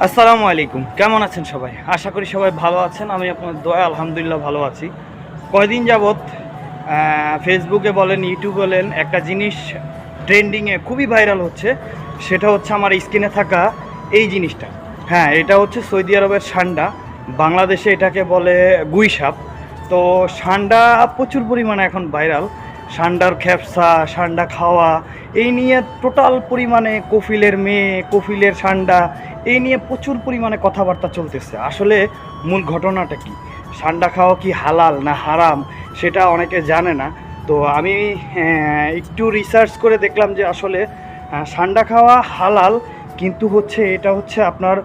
আসসালামু আলাইকুম, কেমন আছেন সবাই? আশা করি সবাই ভালো আছেন। আমি আপনার দোয়া আলহামদুলিল্লাহ ভালো আছি। কয়দিন যাবৎ ফেসবুকে বলেন, ইউটিউব বলেন, একটা জিনিস ট্রেন্ডিংয়ে খুবই ভাইরাল হচ্ছে। সেটা হচ্ছে আমার স্ক্রিনে থাকা এই জিনিসটা। হ্যাঁ, এটা হচ্ছে সৌদি আরবের সান্ডা। বাংলাদেশে এটাকে বলে গুই সাপ। তো সান্ডা প্রচুর পরিমাণে এখন ভাইরাল। সান্ডার খ্যাপসা, সান্ডা খাওয়া, এই নিয়ে টোটাল পরিমাণে কফিলের মেয়ে, কফিলের সান্ডা, এই নিয়ে প্রচুর পরিমাণে কথাবার্তা চলতেছে। আসলে মূল ঘটনাটা কি? সান্ডা খাওয়া কি হালাল না হারাম সেটা অনেকে জানে না। তো আমি একটু রিসার্চ করে দেখলাম যে আসলে সান্ডা খাওয়া হালাল, কিন্তু এটা হচ্ছে আপনার,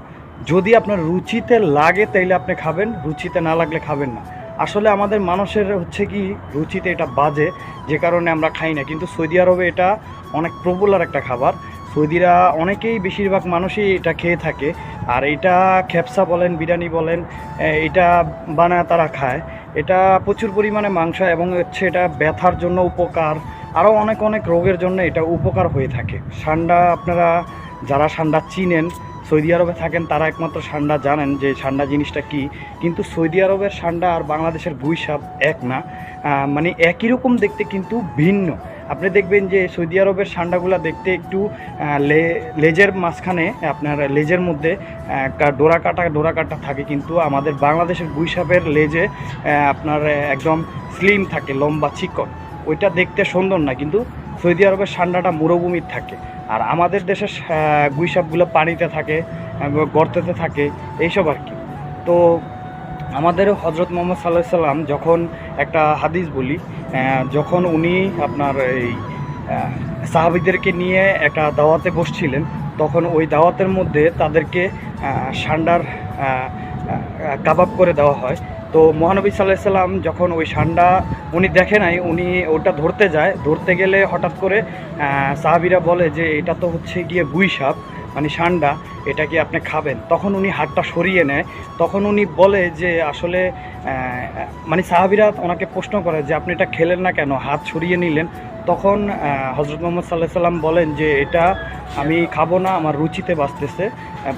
যদি আপনার রুচিতে লাগে তাইলে আপনি খাবেন, রুচিতে না লাগলে খাবেন না। আসলে আমাদের মানুষের হচ্ছে কি রুচিতে এটা বাজে, যে কারণে আমরা খাই না। কিন্তু সৌদি আরবে এটা অনেক পপুলার একটা খাবার। সৌদিরা অনেকেই, বেশিরভাগ মানুষই এটা খেয়ে থাকে। আর এটা খেপসা বলেন, বিরিয়ানি বলেন, এটা বানায় তারা খায়। এটা প্রচুর পরিমাণে মাংস, এবং এটা ব্যথার জন্য উপকার, আরও অনেক অনেক রোগের জন্য এটা উপকার হয়ে থাকে। সান্ডা, আপনারা যারা সান্ডা চিনেন, সৌদি আরবে থাকেন, তারা একমাত্র সান্ডা জানেন যে সান্ডা জিনিসটা কি। কিন্তু সৌদি আরবের সান্ডা আর বাংলাদেশের গুই সাপ এক না। মানে একই রকম দেখতে কিন্তু ভিন্ন। আপনি দেখবেন যে সৌদি আরবের সান্ডাগুলো দেখতে একটু লেজের মাঝখানে, আপনার লেজের মধ্যে একটা ডোরা কাটা থাকে, কিন্তু আমাদের বাংলাদেশের গুই সাপের লেজে আপনার একদম স্লিম থাকে, লম্বা চিকন। ওইটা দেখতে সুন্দর না, কিন্তু সৌদি আরবের সান্ডাটা মরুভূমির থাকে। আর আমাদের দেশের গুই সাপগুলো পানিতে থাকে, গর্তেতে থাকে, এইসব আর কি। তো আমাদের হজরত মোহাম্মদ সাল্লাল্লাহু আলাইহি সাল্লাম, যখন একটা হাদিস বলি, যখন উনি আপনার এই সাহাবীদেরকে নিয়ে একটা দাওয়াতে বসছিলেন, তখন ওই দাওয়াতের মধ্যে তাদেরকে সান্ডার কাবাব করে দেওয়া হয়। তো মহানবী সাল্লাল্লাহু আলাইহি সাল্লাম যখন ওই সান্ডা উনি দেখে নাই, উনি ওটা ধরতে যায়, ধরতে গেলে হঠাৎ করে সাহাবীরা বলে যে এটা তো হচ্ছে গিয়ে গুই সাপ, মানে সান্ডা, এটা কি আপনি খাবেন? তখন উনি হাতটা সরিয়ে নেয়। তখন উনি বলে যে আসলে মানে সাহাবীরা ওনাকে প্রশ্ন করে যে আপনি এটা খেলেন না কেন, হাত সরিয়ে নিলেন? তখন হজরত মোহাম্মদ সাল্লাল্লাহু আলাইহি সাল্লাম বলেন যে এটা আমি খাবো না, আমার রুচিতে বাঁচতেছে,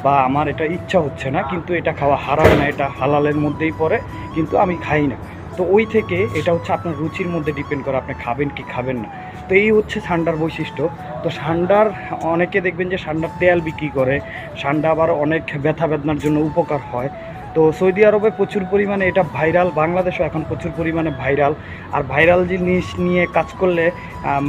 বা আমার এটা ইচ্ছা হচ্ছে না, কিন্তু এটা খাওয়া হারাম না, এটা হালালের মধ্যেই পড়ে, কিন্তু আমি খাই না। তো ওই থেকে এটা হচ্ছে আপনার রুচির মধ্যে ডিপেন্ড করে আপনি খাবেন কি খাবেন না। তো এই হচ্ছে সান্ডার বৈশিষ্ট্য। তো সান্ডার, অনেকে দেখবেন যে সান্ডার তেল বিক্রি করে। সান্ডা আবার অনেক ব্যথা বেদনার জন্য উপকার হয়। তো সৌদি আরবে প্রচুর পরিমাণে এটা ভাইরাল, বাংলাদেশও এখন প্রচুর পরিমাণে ভাইরাল। আর ভাইরাল জিনিস নিয়ে কাজ করলে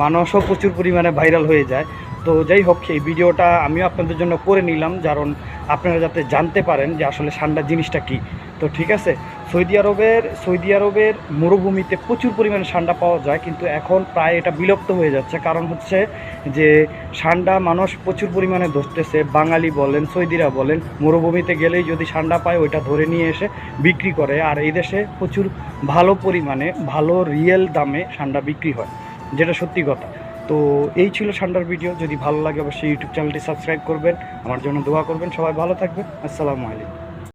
মানুষও প্রচুর পরিমাণে ভাইরাল হয়ে যায়। তো যাই হোক, এই ভিডিওটা আমিও আপনাদের জন্য করে নিলাম, কারণ আপনারা যাতে জানতে পারেন যে আসলে সান্ডা জিনিসটা কী। তো ঠিক আছে, সৌদি আরবের মরুভূমিতে প্রচুর পরিমাণে সান্ডা পাওয়া যায়, কিন্তু এখন প্রায় এটা বিলুপ্ত হয়ে যাচ্ছে। কারণ হচ্ছে যে সান্ডা মানুষ প্রচুর পরিমাণে ধরতেছে, বাঙালি বলেন, সৌদিরা বলেন, মরুভূমিতে গেলেই যদি সান্ডা পায় ওইটা ধরে নিয়ে এসে বিক্রি করে। আর এই দেশে প্রচুর ভালো পরিমাণে, ভালো রিয়েল দামে সান্ডা বিক্রি হয়, যেটা সত্যি কথা। তো এই ছিল সান্ডার ভিডিও। যদি ভালো লাগে অবশ্যই ইউটিউব চ্যানেলটি সাবস্ক্রাইব করবেন, আমার জন্য দোয়া করবেন। সবাই ভালো থাকবেন। আসসালামু আলাইকুম।